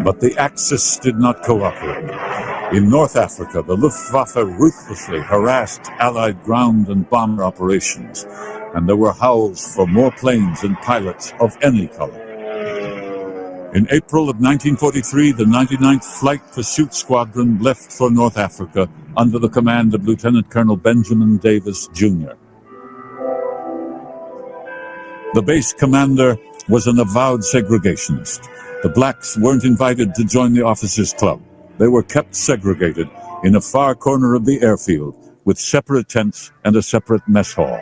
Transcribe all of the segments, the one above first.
But the Axis did not cooperate. In North Africa, the Luftwaffe ruthlessly harassed Allied ground and bomber operations, and there were howls for more planes and pilots of any color. In April of 1943, the 99th Flight Pursuit Squadron left for North Africa under the command of Lieutenant Colonel Benjamin Davis, Jr. The base commander was an avowed segregationist. The blacks weren't invited to join the officers' club. They were kept segregated in a far corner of the airfield with separate tents and a separate mess hall.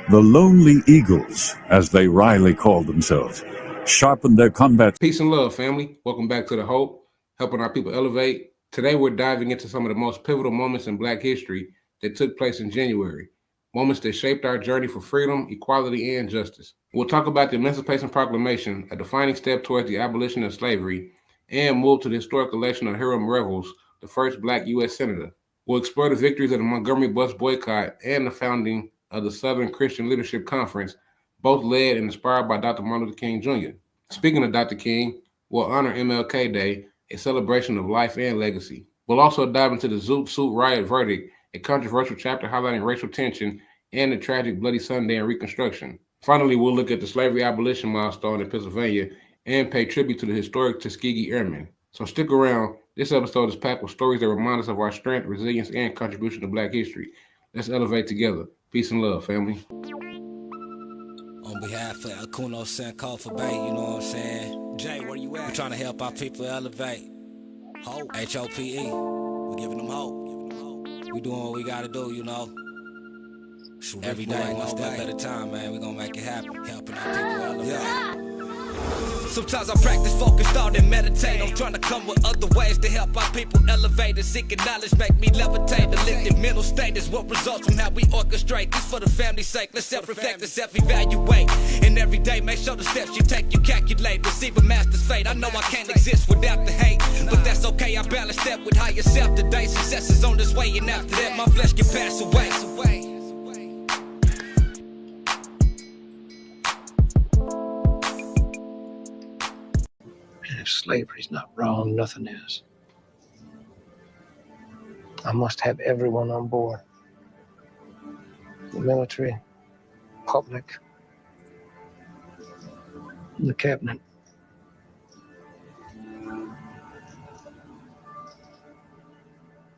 The Lonely Eagles, as they wryly called themselves, sharpened their combat. Peace and love, family. Welcome back to The Hope, helping our people elevate. Today we're diving into some of the most pivotal moments in Black history that took place in January. Moments that shaped our journey for freedom, equality, and justice. We'll talk about the Emancipation Proclamation, a defining step towards the abolition of slavery, and move to the historic election of Hiram Revels, the first Black U.S. Senator. We'll explore the victories of the Montgomery bus boycott and the founding of the Southern Christian Leadership Conference, both led and inspired by Dr. Martin Luther King Jr. Speaking of Dr. King, we'll honor MLK Day, a celebration of life and legacy. We'll also dive into the Zoot Suit Riots Verdict, a controversial chapter highlighting racial tension and the tragic Bloody Sunday in Reconstruction. Finally, we'll look at the slavery abolition milestone in Pennsylvania and pay tribute to the historic Tuskegee Airmen. So stick around. This episode is packed with stories that remind us of our strength, resilience, and contribution to Black history. Let's elevate together. Peace and love, family. On behalf of Akuno Senko for Bay, you know what I'm saying? Jay, where you at? We're trying to help our people elevate. Hope. H-O-P-E. We're giving them hope. We doing what we gotta do, you know. Every day, one step at a time, man. We're gonna make it happen. Helping our people elevate. Yeah. Sometimes I practice focus, thought, and meditate. I'm trying to come with other ways to help our people elevate. And seeking knowledge make me levitate. The lifted mental state is what results from how we orchestrate. This for the family's sake. Let's self-reflect and self-evaluate. And every day, make sure the steps you take, you calculate. Receive a master's fate. I know I can't exist without the hate, but that's okay. I balance that with higher self today. Success is on this way, and after that, my flesh can pass away. If slavery's not wrong, nothing is. I must have everyone on board. The military, public, the cabinet.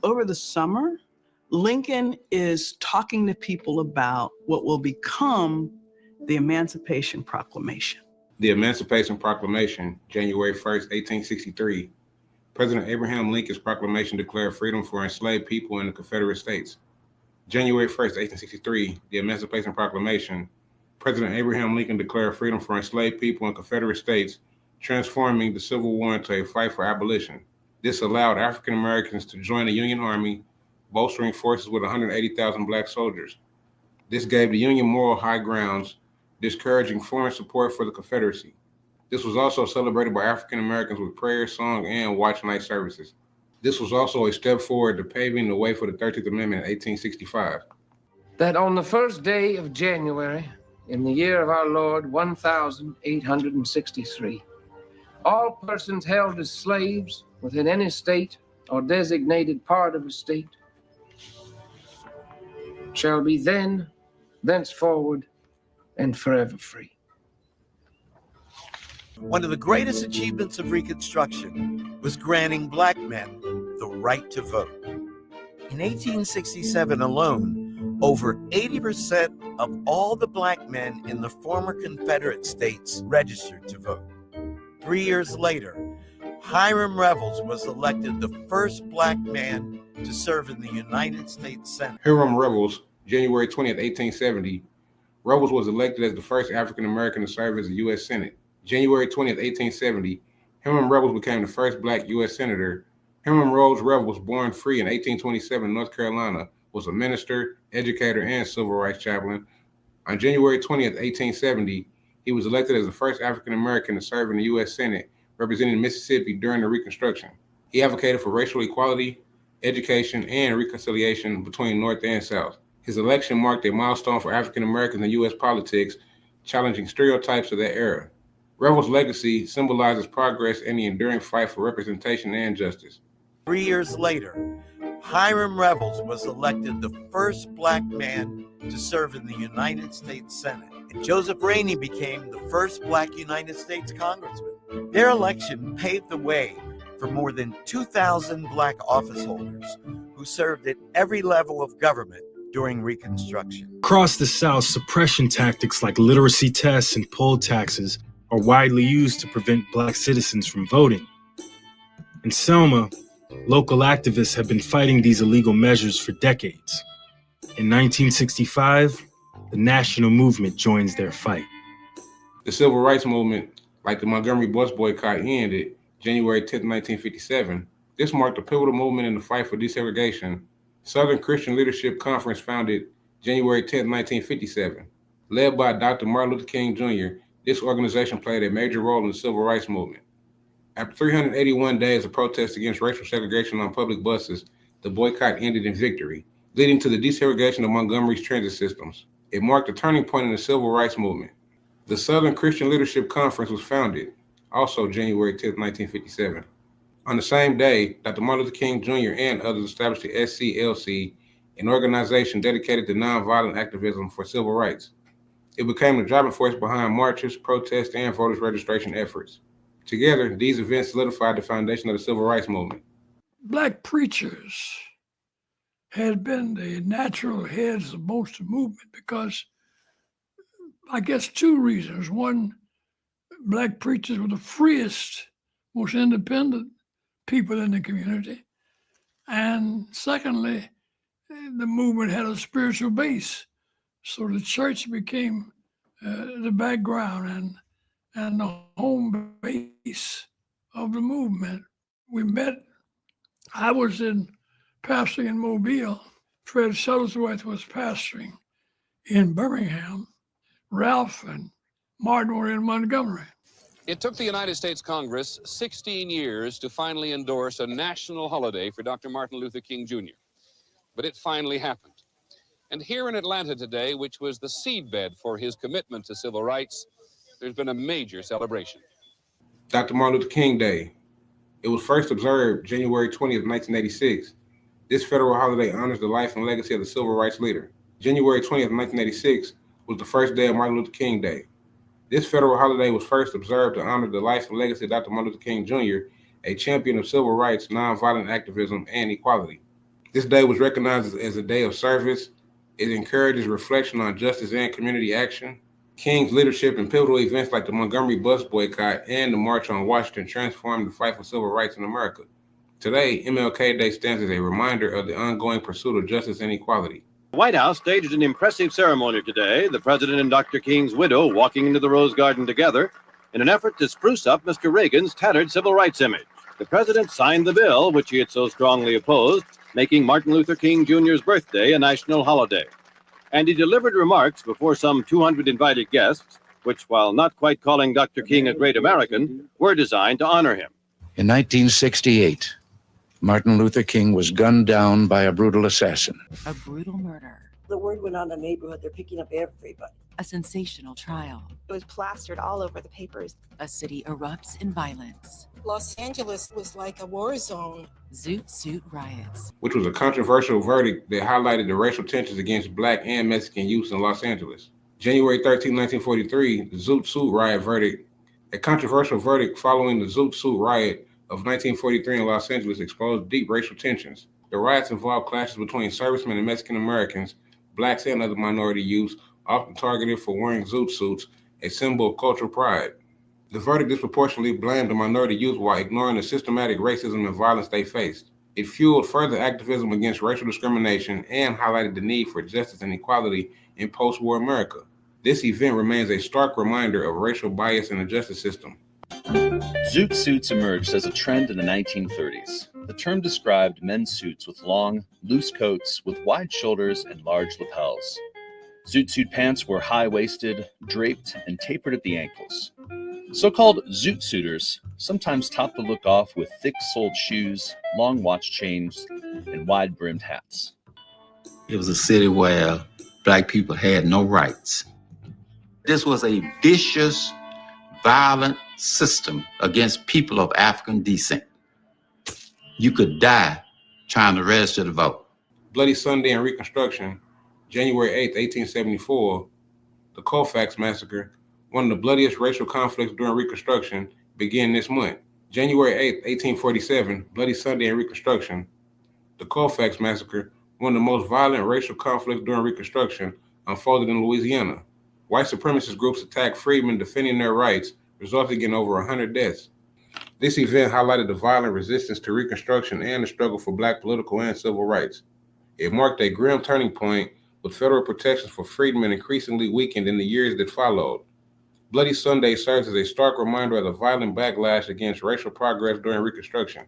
Over the summer, Lincoln is talking to people about what will become the Emancipation Proclamation. The Emancipation Proclamation, January 1st, 1863. President Abraham Lincoln's proclamation declared freedom for enslaved people in the Confederate States. January 1st, 1863, the Emancipation Proclamation. President Abraham Lincoln declared freedom for enslaved people in Confederate States, transforming the Civil War into a fight for abolition. This allowed African Americans to join the Union Army, bolstering forces with 180,000 Black soldiers. This gave the Union moral high grounds, discouraging foreign support for the Confederacy. This was also celebrated by African Americans with prayer, song, and watch night services. This was also a step forward to paving the way for the 13th Amendment in 1865. That on the first day of January, in the year of our Lord, 1863, all persons held as slaves within any state or designated part of a state shall be thenceforward, and forever free. One of the greatest achievements of Reconstruction was granting Black men the right to vote. In 1867 alone, over 80% of all the Black men in the former Confederate states registered to vote. 3 years later, Hiram Revels was elected the first Black man to serve in the United States Senate. Hiram Revels, January 20th, 1870. Revels was elected as the first African American to serve as the U.S. Senate. January 20th, 1870, Hiram Revels became the first Black U.S. Senator. Hiram Rose Revels, born free in 1827 in North Carolina, was a minister, educator, and civil rights chaplain. On January 20th, 1870, he was elected as the first African American to serve in the U.S. Senate, representing Mississippi during the Reconstruction. He advocated for racial equality, education, and reconciliation between North and South. His election marked a milestone for African Americans in U.S. politics, challenging stereotypes of that era. Revels' legacy symbolizes progress in the enduring fight for representation and justice. 3 years later, Hiram Revels was elected the first black man to serve in the United States Senate, and Joseph Rainey became the first black United States congressman. Their election paved the way for more than 2,000 black office holders who served at every level of government during Reconstruction. Across the South, suppression tactics like literacy tests and poll taxes are widely used to prevent black citizens from voting. In Selma, local activists have been fighting these illegal measures for decades. In 1965, the national movement joins their fight. The civil rights movement, like the Montgomery bus boycott, ended January 10, 1957. This marked a pivotal movement in the fight for desegregation. Southern Christian Leadership Conference, founded January 10, 1957. Led by Dr. Martin Luther King Jr., this organization played a major role in the civil rights movement. After 381 days of protest against racial segregation on public buses, the boycott ended in victory, leading to the desegregation of Montgomery's transit systems. It marked a turning point in the civil rights movement. The Southern Christian Leadership Conference was founded, also January 10, 1957. On the same day, Dr. Martin Luther King Jr. and others established the SCLC, an organization dedicated to nonviolent activism for civil rights. It became the driving force behind marches, protests, and voters' registration efforts. Together, these events solidified the foundation of the civil rights movement. Black preachers had been the natural heads of most of the movement because, I guess, two reasons. One, black preachers were the freest, most independent people in the community. And secondly, the movement had a spiritual base. So the church became the background and the home base of the movement. We met, I was pastoring in Mobile. Fred Shuttlesworth was pastoring in Birmingham. Ralph and Martin were in Montgomery. It took the United States Congress 16 years to finally endorse a national holiday for Dr. Martin Luther King Jr. But it finally happened. And here in Atlanta today, which was the seedbed for his commitment to civil rights, there's been a major celebration. Dr. Martin Luther King Day. It was first observed January 20th, 1986. This federal holiday honors the life and legacy of the civil rights leader. January 20th, 1986 was the first day of Martin Luther King Day. This federal holiday was first observed to honor the life and legacy of Dr. Martin Luther King Jr., a champion of civil rights, nonviolent activism, and equality. This day was recognized as a day of service. It encourages reflection on justice and community action. King's leadership in pivotal events like the Montgomery bus boycott and the March on Washington transformed the fight for civil rights in America. Today, MLK Day stands as a reminder of the ongoing pursuit of justice and equality. The White House staged an impressive ceremony today, the president and Dr. King's widow walking into the Rose Garden together in an effort to spruce up Mr. Reagan's tattered civil rights image. The president signed the bill, which he had so strongly opposed, making Martin Luther King Jr.'s birthday a national holiday. And he delivered remarks before some 200 invited guests, which, while not quite calling Dr. King a great American, were designed to honor him. In 1968, Martin Luther King was gunned down by a brutal assassin. A brutal murder. The word went on the neighborhood. They're picking up everybody. A sensational trial. It was plastered all over the papers. A city erupts in violence. Los Angeles was like a war zone. Zoot Suit Riots. Which was a controversial verdict that highlighted the racial tensions against Black and Mexican youth in Los Angeles. January 13, 1943, the Zoot Suit Riot Verdict. A controversial verdict following the Zoot Suit Riot of 1943 in Los Angeles exposed deep racial tensions. The riots involved clashes between servicemen and Mexican Americans, Blacks and other minority youths, often targeted for wearing zoot suits, a symbol of cultural pride. The verdict disproportionately blamed the minority youth while ignoring the systematic racism and violence they faced. It fueled further activism against racial discrimination and highlighted the need for justice and equality in post-war America. This event remains a stark reminder of racial bias in the justice system. Zoot suits emerged as a trend in the 1930s. The term described men's suits with long, loose coats with wide shoulders and large lapels. Zoot suit pants were high-waisted, draped, and tapered at the ankles. So-called zoot suiters sometimes topped the look off with thick-soled shoes, long watch chains, and wide-brimmed hats. It was a city where Black people had no rights. This was a vicious, violent system against people of African descent. You could die trying to register to vote. Bloody Sunday and Reconstruction, January 8, 1874, the Colfax Massacre, one of the bloodiest racial conflicts during Reconstruction, began this month. January 8, 1847, Bloody Sunday and Reconstruction, the Colfax Massacre, one of the most violent racial conflicts during Reconstruction, unfolded in Louisiana. White supremacist groups attacked freedmen defending their rights, resulting in over 100 deaths. This event highlighted the violent resistance to Reconstruction and the struggle for Black political and civil rights. It marked a grim turning point, with federal protections for freedmen increasingly weakened in the years that followed. Bloody Sunday serves as a stark reminder of the violent backlash against racial progress during Reconstruction.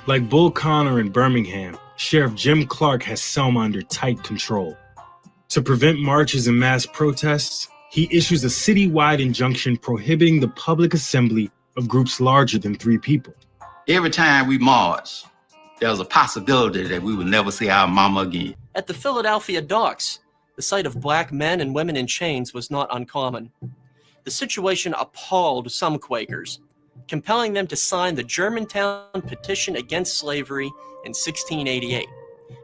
Like Bull Connor in Birmingham, Sheriff Jim Clark has Selma under tight control. To prevent marches and mass protests, he issues a citywide injunction prohibiting the public assembly of groups larger than 3 people. Every time we march, there was a possibility that we would never see our mama again. At the Philadelphia docks, the sight of Black men and women in chains was not uncommon. The situation appalled some Quakers, compelling them to sign the Germantown Petition Against Slavery in 1688.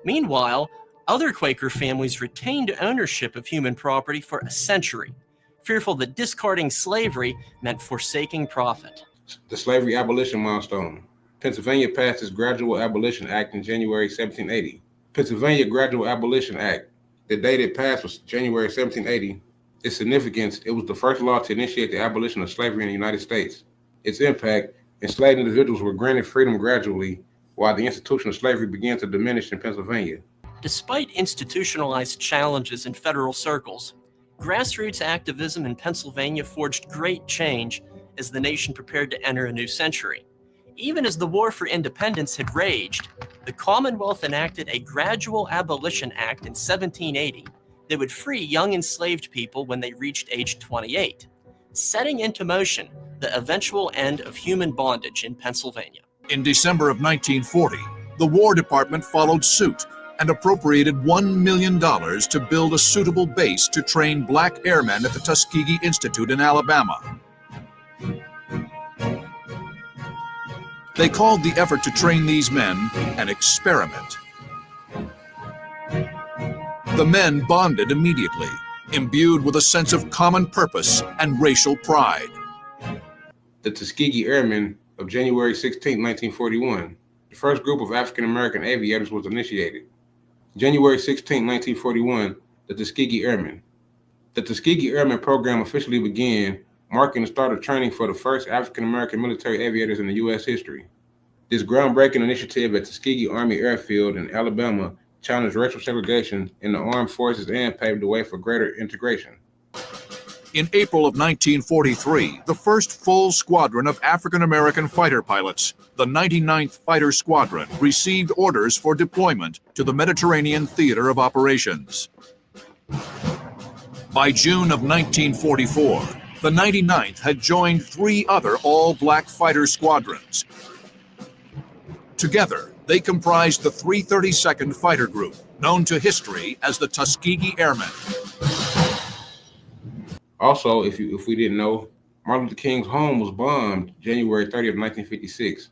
Meanwhile, other Quaker families retained ownership of human property for a century, fearful that discarding slavery meant forsaking profit. The Slavery Abolition Milestone. Pennsylvania passed its Gradual Abolition Act in January 1780. Pennsylvania Gradual Abolition Act. The date it passed was January 1780. Its significance, it was the first law to initiate the abolition of slavery in the United States. Its impact, enslaved individuals were granted freedom gradually, while the institution of slavery began to diminish in Pennsylvania. Despite institutionalized challenges in federal circles, grassroots activism in Pennsylvania forged great change as the nation prepared to enter a new century. Even as the War for Independence had raged, the Commonwealth enacted a Gradual Abolition Act in 1780 that would free young enslaved people when they reached age 28, setting into motion the eventual end of human bondage in Pennsylvania. In December of 1940, the War Department followed suit and appropriated $1 million to build a suitable base to train Black airmen at the Tuskegee Institute in Alabama. They called the effort to train these men an experiment. The men bonded immediately, imbued with a sense of common purpose and racial pride. The Tuskegee Airmen of January 16, 1941. The first group of African-American aviators was initiated. January 16, 1941, the Tuskegee Airmen. The Tuskegee Airmen program officially began, marking the start of training for the first African-American military aviators in the U.S. history. This groundbreaking initiative at Tuskegee Army Airfield in Alabama challenged racial segregation in the armed forces and paved the way for greater integration. In April of 1943, the first full squadron of African-American fighter pilots, the 99th Fighter Squadron, received orders for deployment to the Mediterranean Theater of Operations. By June of 1944, the 99th had joined 3 other all-black fighter squadrons. Together, they comprised the 332nd Fighter Group, known to history as the Tuskegee Airmen. Also, if we didn't know, Martin Luther King's home was bombed January 30th, 1956.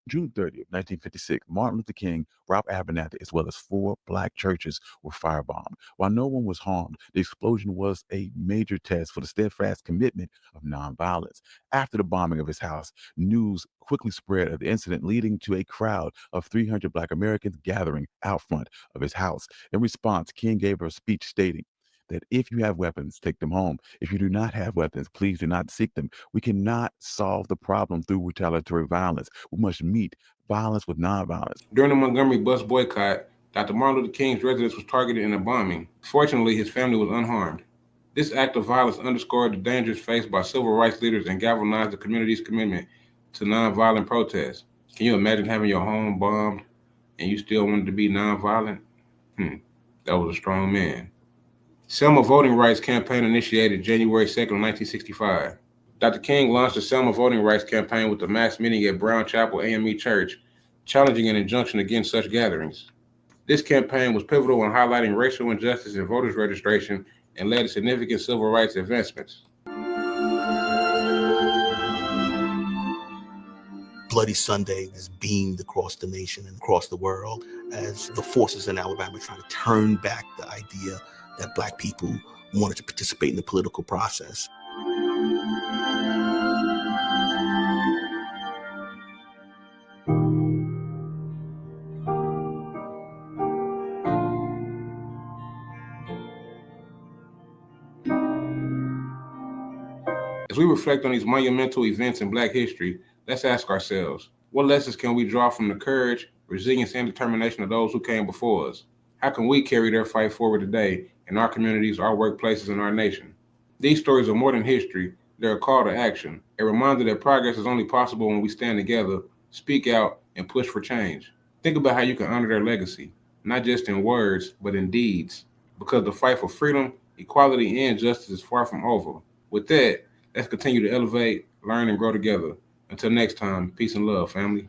June 30th, 1956, Martin Luther King, Ralph Abernathy, as well as 4 Black churches were firebombed. While no one was harmed, the explosion was a major test for the steadfast commitment of nonviolence. After the bombing of his house, news quickly spread of the incident, leading to a crowd of 300 Black Americans gathering out front of his house. In response, King gave a speech stating that if you have weapons, take them home. If you do not have weapons, please do not seek them. We cannot solve the problem through retaliatory violence. We must meet violence with nonviolence. During the Montgomery bus boycott, Dr. Martin Luther King's residence was targeted in a bombing. Fortunately, his family was unharmed. This act of violence underscored the dangers faced by civil rights leaders and galvanized the community's commitment to nonviolent protests. Can you imagine having your home bombed and you still wanted to be nonviolent? That was a strong man. Selma Voting Rights Campaign initiated January 2nd, 1965. Dr. King launched the Selma Voting Rights Campaign with a mass meeting at Brown Chapel AME Church, challenging an injunction against such gatherings. This campaign was pivotal in highlighting racial injustice in voters registration and led to significant civil rights advancements. Bloody Sunday is beamed across the nation and across the world as the forces in Alabama are trying to turn back the idea that Black people wanted to participate in the political process. As we reflect on these monumental events in Black history, let's ask ourselves, what lessons can we draw from the courage, resilience, and determination of those who came before us? How can we carry their fight forward today in our communities, our workplaces, and our nation? These stories are more than history. They're a call to action, a reminder that progress is only possible when we stand together, speak out, and push for change. Think about how you can honor their legacy, not just in words, but in deeds, because the fight for freedom, equality, and justice is far from over. With that, let's continue to elevate, learn, and grow together. Until next time, peace and love, family.